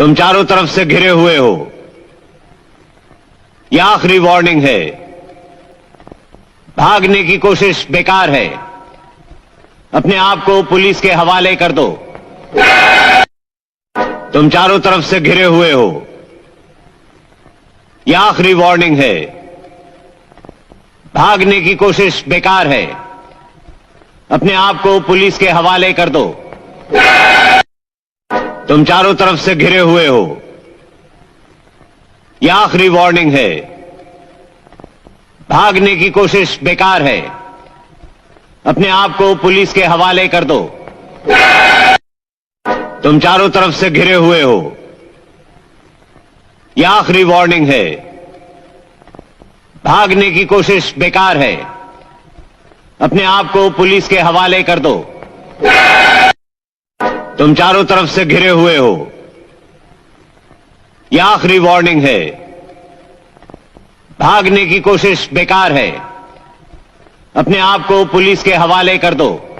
तुम चारों तरफ से घिरे हुए हो। यह आखिरी वार्निंग है। भागने की कोशिश बेकार है। अपने आप को पुलिस के हवाले कर दो। तुम चारों तरफ से घिरे हुए हो। यह आखिरी वार्निंग है। भागने की कोशिश बेकार है। अपने आप को पुलिस के हवाले कर दो। तुम चारों तरफ से घिरे हुए हो। यह आखिरी वार्निंग है। भागने की कोशिश बेकार है। अपने आप को पुलिस के हवाले कर दो। तुम चारों तरफ से घिरे हुए हो। यह आखिरी वार्निंग है। भागने की कोशिश बेकार है। अपने आप को पुलिस के हवाले कर दो। तुम चारों तरफ से घिरे हुए हो। यह आखिरी वार्निंग है। भागने की कोशिश बेकार है। अपने आप को पुलिस के हवाले कर दो।